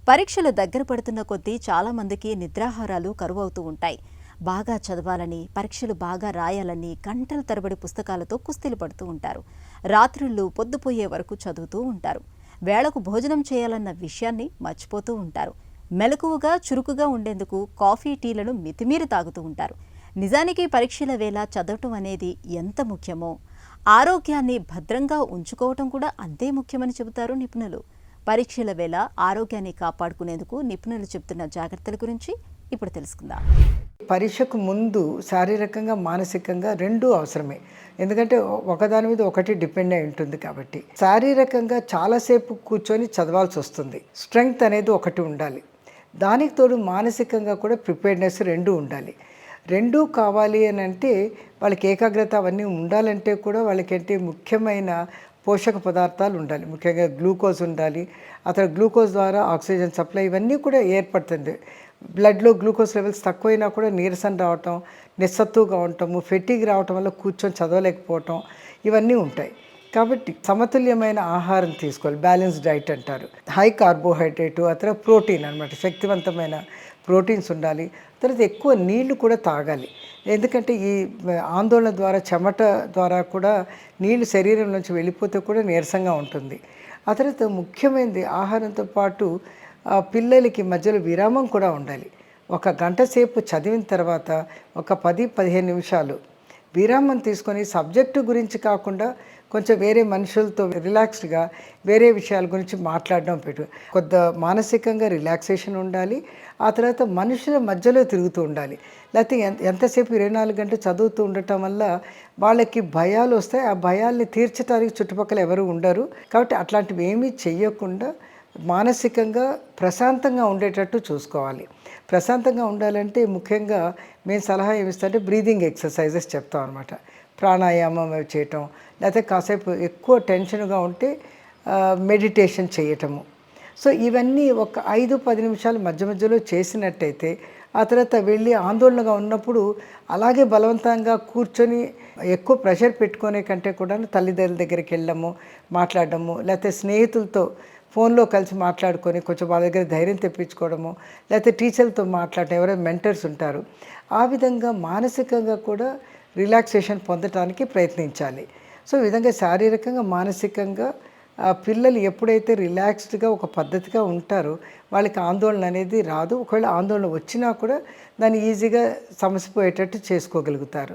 పరీక్షలు దగ్గర పడుతున్న కొద్దీ చాలామందికి నిద్రాహారాలు కరువవుతూ ఉంటాయి. బాగా చదవాలని, పరీక్షలు బాగా రాయాలని గంటల తరబడి పుస్తకాలతో కుస్తీలు పడుతూ ఉంటారు. రాత్రుళ్ళు పొద్దుపోయే వరకు చదువుతూ ఉంటారు. వేళకు భోజనం చేయాలన్న విషయాన్ని మర్చిపోతూ ఉంటారు. మెలకువగా చురుకుగా ఉండేందుకు కాఫీ, టీలను మితిమీరి తాగుతూ ఉంటారు. నిజానికి పరీక్షల వేళ చదవటం అనేది ఎంత ముఖ్యమో, ఆరోగ్యాన్ని భద్రంగా ఉంచుకోవటం కూడా అంతే ముఖ్యమని చెబుతారు నిపుణులు. పరీక్షల వేళ ఆరోగ్యాన్ని కాపాడుకునేందుకు నిపుణులు చెబుతున్న జాగ్రత్తల గురించి ఇప్పుడు తెలుసుకుందాం. పరీక్షకు ముందు శారీరకంగా మానసికంగా రెండూ అవసరమే. ఎందుకంటే ఒకదాని మీద ఒకటి డిపెండ్ అయి ఉంటుంది కాబట్టి శారీరకంగా చాలాసేపు కూర్చొని చదవాల్సి వస్తుంది. స్ట్రెంగ్త్ అనేది ఒకటి ఉండాలి. దానికి తోడు మానసికంగా కూడా ప్రిపేర్నెస్ రెండూ ఉండాలి. రెండూ కావాలి అని అంటే వాళ్ళకి ఏకాగ్రత అవన్నీ ఉండాలంటే కూడా వాళ్ళకి ముఖ్యమైన పోషక పదార్థాలు ఉండాలి. ముఖ్యంగా గ్లూకోజ్ ఉండాలి. అతను గ్లూకోజ్ ద్వారా ఆక్సిజన్ సప్లై ఇవన్నీ కూడా ఏర్పడుతుంది. బ్లడ్లో గ్లూకోజ్ లెవెల్స్ తక్కువైనా కూడా నీరసం రావటం, నిస్సత్తుగా ఉండటము, ఫెటీగ్ రావటం వల్ల కూర్చొని చదవలేకపోవటం ఇవన్నీ ఉంటాయి. కాబట్టి సమతుల్యమైన ఆహారం తీసుకోవాలి. బ్యాలెన్స్ డైట్ అంటారు. హై కార్బోహైడ్రేటు, ఆ తర్వాత ప్రోటీన్ అనమాట, శక్తివంతమైన ప్రోటీన్స్ ఉండాలి. తర్వాత ఎక్కువ నీళ్లు కూడా తాగాలి. ఎందుకంటే ఈ ఆందోళన ద్వారా, చెమట ద్వారా కూడా నీళ్లు శరీరం నుంచి వెళ్ళిపోతే కూడా నీరసంగా ఉంటుంది. ఆ తర్వాత ముఖ్యమైనది ఆహారంతో పాటు పిల్లలకి మధ్యలో విరామం కూడా ఉండాలి. ఒక గంట సేపు చదివిన తర్వాత ఒక 10-15 నిమిషాలు విరామం తీసుకొని సబ్జెక్టు గురించి కాకుండా కొంచెం వేరే మనుషులతో రిలాక్స్డ్గా వేరే విషయాల గురించి మాట్లాడడం కొద్ద మానసికంగా రిలాక్సేషన్ ఉండాలి. ఆ తర్వాత మనుషుల మధ్యలో తిరుగుతూ ఉండాలి. లేకపోతే ఎంతసేపు 24 గంటలు చదువుతూ ఉండటం వల్ల వాళ్ళకి భయాలు వస్తాయి. ఆ భయాల్ని తీర్చడానికి చుట్టుపక్కల ఎవరు ఉండరు. కాబట్టి అట్లాంటివి ఏమీ చెయ్యకుండా మానసికంగా ప్రశాంతంగా ఉండేటట్టు చూసుకోవాలి. ప్రశాంతంగా ఉండాలంటే ముఖ్యంగా మేము సలహా ఏమిస్తుంటే బ్రీదింగ్ ఎక్సర్సైజెస్ చెప్తాం అనమాట. ప్రాణాయామం చేయటం, లేకపోతే కాసేపు ఎక్కువ టెన్షన్గా ఉంటే మెడిటేషన్ చేయటము. సో ఇవన్నీ ఒక 5-10 నిమిషాలు మధ్య మధ్యలో చేసినట్టయితే ఆ తర్వాత వెళ్ళి ఆందోళనగా ఉన్నప్పుడు అలాగే బలవంతంగా కూర్చొని ఎక్కువ ప్రెషర్ పెట్టుకునే కంటే కూడా తల్లిదండ్రుల దగ్గరికి వెళ్ళడము, మాట్లాడడము, లేకపోతే స్నేహితులతో ఫోన్లో కలిసి మాట్లాడుకొని కొంచెం వాళ్ళ దగ్గర ధైర్యం తెప్పించుకోవడము, లేకపోతే టీచర్లతో మాట్లాడటం, ఎవరైనా మెంటర్స్ ఉంటారు. ఆ విధంగా మానసికంగా కూడా రిలాక్సేషన్ పొందటానికి ప్రయత్నించాలి. సో ఈ విధంగా శారీరకంగా, మానసికంగా పిల్లలు ఎప్పుడైతే రిలాక్స్డ్గా ఒక పద్ధతిగా ఉంటారో వాళ్ళకి ఆందోళన అనేది రాదు. ఒకవేళ ఆందోళన వచ్చినా కూడా దాన్ని ఈజీగా సమసిపోయేటట్టు చేసుకోగలుగుతారు.